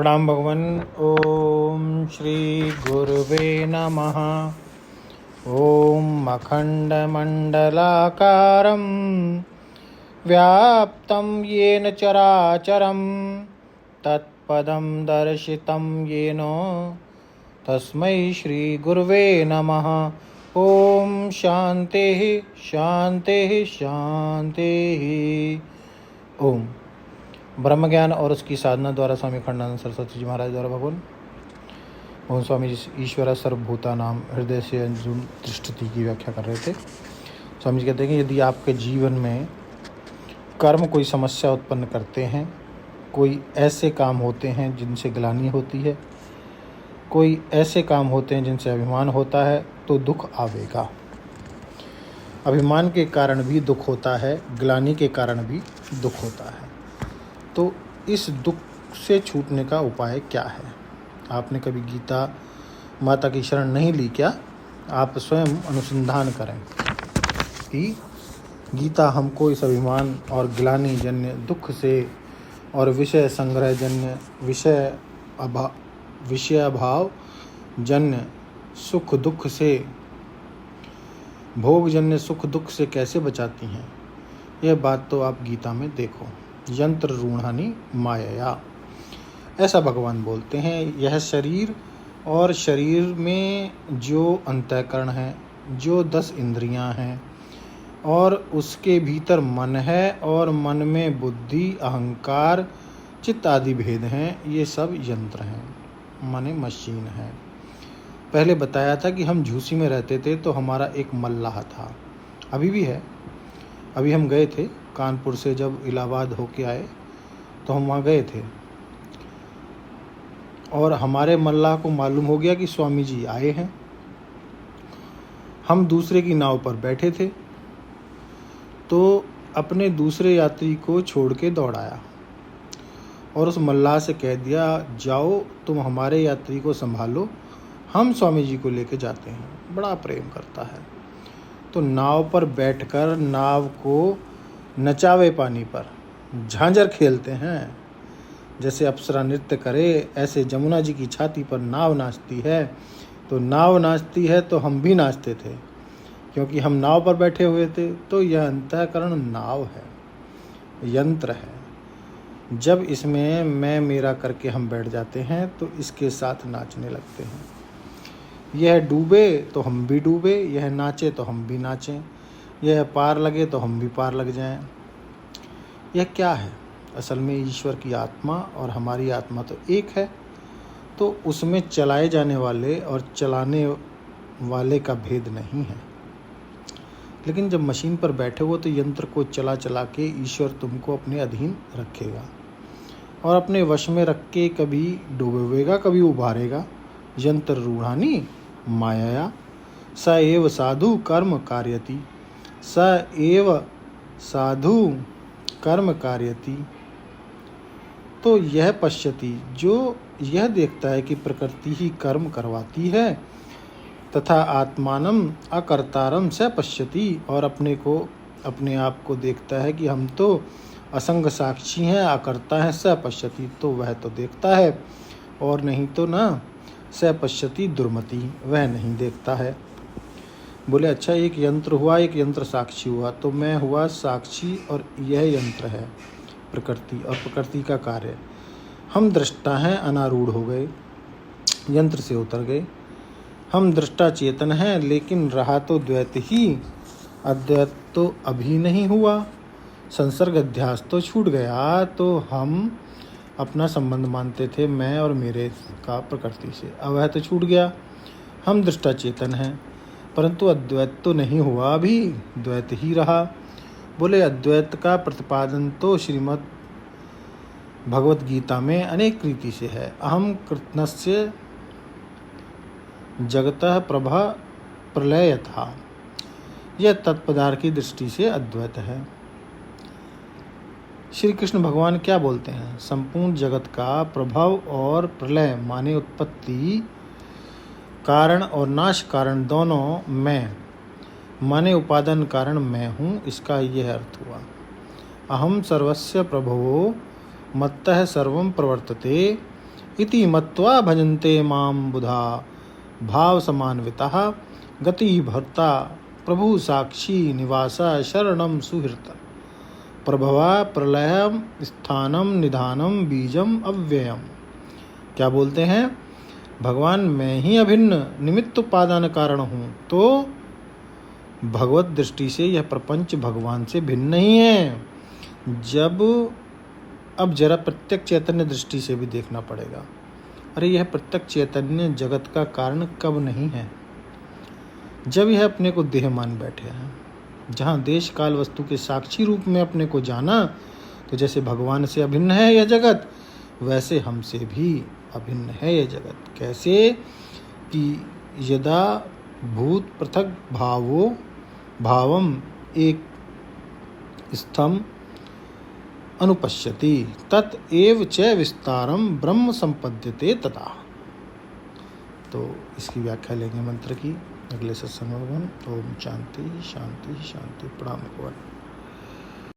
प्रणाम भगवान। ओम श्री गुरुवे नमः। ओम अखंडमंडलाकारं व्याप्तं येन चराचरं तत्पदं दर्शितं येन तस्मै श्री गुरुवे नमः। ओम शांति शांति शांति। ओम ब्रह्म ज्ञान और उसकी साधना द्वारा स्वामी अखंडानंद सरस्वती जी महाराज द्वारा भगवान ओम स्वामी जी ईश्वर सर्वभूता नाम हृदय से अंजुम दृष्टि की व्याख्या कर रहे थे। स्वामी जी कहते हैं कि यदि आपके जीवन में कर्म कोई समस्या उत्पन्न करते हैं, कोई ऐसे काम होते हैं जिनसे ग्लानि होती है, कोई ऐसे काम होते हैं जिनसे अभिमान होता है, तो दुख आवेगा। अभिमान के कारण भी दुख होता है, ग्लानि के कारण भी दुख होता है। तो इस दुख से छूटने का उपाय क्या है? आपने कभी गीता माता की शरण नहीं ली क्या? आप स्वयं अनुसंधान करें कि गीता हमको इस अभिमान और ग्लानि जन्य दुख से और विषय संग्रह जन्य विषय अभाव जन्य सुख दुख से, भोग जन्य सुख दुख से कैसे बचाती हैं। यह बात तो आप गीता में देखो। यंत्र रूढ़ानी माया, ऐसा भगवान बोलते हैं। यह शरीर और शरीर में जो अंतःकरण है, जो 10 इंद्रियां हैं और उसके भीतर मन है और मन में बुद्धि अहंकार चित्त आदि भेद हैं, ये सब यंत्र हैं, माने मशीन है। पहले बताया था कि हम झूसी में रहते थे तो हमारा एक मल्लाह था, अभी भी है। अभी हम गए थे कानपुर से, जब इलाहाबाद होके आए तो हम वहाँ गए थे और हमारे मल्लाह को मालूम हो गया कि स्वामी जी आए हैं। हम दूसरे की नाव पर बैठे थे तो अपने दूसरे यात्री को छोड़ के दौड़ाया और उस मल्लाह से कह दिया, जाओ तुम हमारे यात्री को संभालो, हम स्वामी जी को लेके जाते हैं। बड़ा प्रेम करता है। तो नाव पर बैठकर नाव को नचावे पानी पर झांझर खेलते हैं, जैसे अप्सरा नृत्य करे ऐसे जमुना जी की छाती पर नाव नाचती है। तो नाव नाचती है तो हम भी नाचते थे, क्योंकि हम नाव पर बैठे हुए थे। तो यह अंतःकरण नाव है, यंत्र है। जब इसमें मैं मेरा करके हम बैठ जाते हैं तो इसके साथ नाचने लगते हैं। यह डूबे तो हम भी डूबे, यह नाचे तो हम भी नाचें, यह पार लगे तो हम भी पार लग जाएं। यह क्या है? असल में ईश्वर की आत्मा और हमारी आत्मा तो एक है। तो उसमें चलाए जाने वाले और चलाने वाले का भेद नहीं है। लेकिन जब मशीन पर बैठे हो तो यंत्र को चला चला के ईश्वर तुमको अपने अधीन रखेगा और अपने वश में रख के कभी डुबोएगा कभी उभारेगा। यंत्र रूढ़ानी माया स एव साधु कर्म कार्यति, स एव साधु कर्म कार्यति। तो यह पश्यति, जो यह देखता है कि प्रकृति ही कर्म करवाती है, तथा आत्मानम अकर्तारम स पश्यति, और अपने आप को देखता है कि हम तो असंग साक्षी हैं, अकर्ता हैं। स पश्यति, तो वह तो देखता है, और नहीं तो ना स पश्यति दुर्मति, वह नहीं देखता है। बोले अच्छा, एक यंत्र हुआ, एक यंत्र साक्षी हुआ, तो मैं हुआ साक्षी और यह यंत्र है प्रकृति और प्रकृति का कार्य। हम दृष्टा हैं, अनारूढ़ हो गए, यंत्र से उतर गए। हम दृष्टा चेतन हैं, लेकिन रहा तो द्वैत ही, अद्वैत तो अभी नहीं हुआ। संसर्ग अध्यास तो छूट गया। तो हम अपना संबंध मानते थे मैं और मेरे का प्रकृति से, अब वह तो छूट गया। हम दृष्टा चेतन हैं, परंतु अद्वैत तो नहीं हुआ, अभी द्वैत ही रहा। बोले अद्वैत का प्रतिपादन तो श्रीमद् भगवत गीता में अनेक रीति से है। अहम कृतनस्य जगतः प्रभा प्रलय था, यह तत्पदार्थ की दृष्टि से अद्वैत है। श्री कृष्ण भगवान क्या बोलते हैं? संपूर्ण जगत का प्रभाव और प्रलय माने उत्पत्ति कारण और नाश कारण दोनों मैं, माने उपादान कारण मैं हूँ, इसका यह अर्थ हुआ। अहम सर्वस्य प्रभवो मत्तः सर्वं प्रवर्तते, इति मत्वा भजन्ते मां बुधा भाव समान्विताः गति भर्ता प्रभु साक्षी निवासा शरणं सुहृता प्रभवा प्रलयम स्थानम निधानम बीजम अव्ययम। क्या बोलते हैं? भगवान मैं ही अभिन्न निमित्त उपादान कारण हूँ, तो भगवत दृष्टि से यह प्रपंच भगवान से भिन्न नहीं है। अब जरा प्रत्यक्ष चैतन्य दृष्टि से भी देखना पड़ेगा। अरे यह प्रत्यक्ष चैतन्य जगत का कारण कब नहीं है? जब यह अपने को देह मान बैठे हैं। जहाँ देश काल वस्तु के साक्षी रूप में अपने को जाना, तो जैसे भगवान से अभिन्न है यह जगत, वैसे हमसे भी अभिन्न है यह जगत। कैसे कि यदा भूत पृथक भावम एक स्थम अनुपश्यति तत एव च विस्तारम ब्रह्म संपद्यते तथा। तो इसकी व्याख्या लेंगे मंत्र की अगले सत्संग में। ओम शांति शांति शांति। प्रणाम भगवान।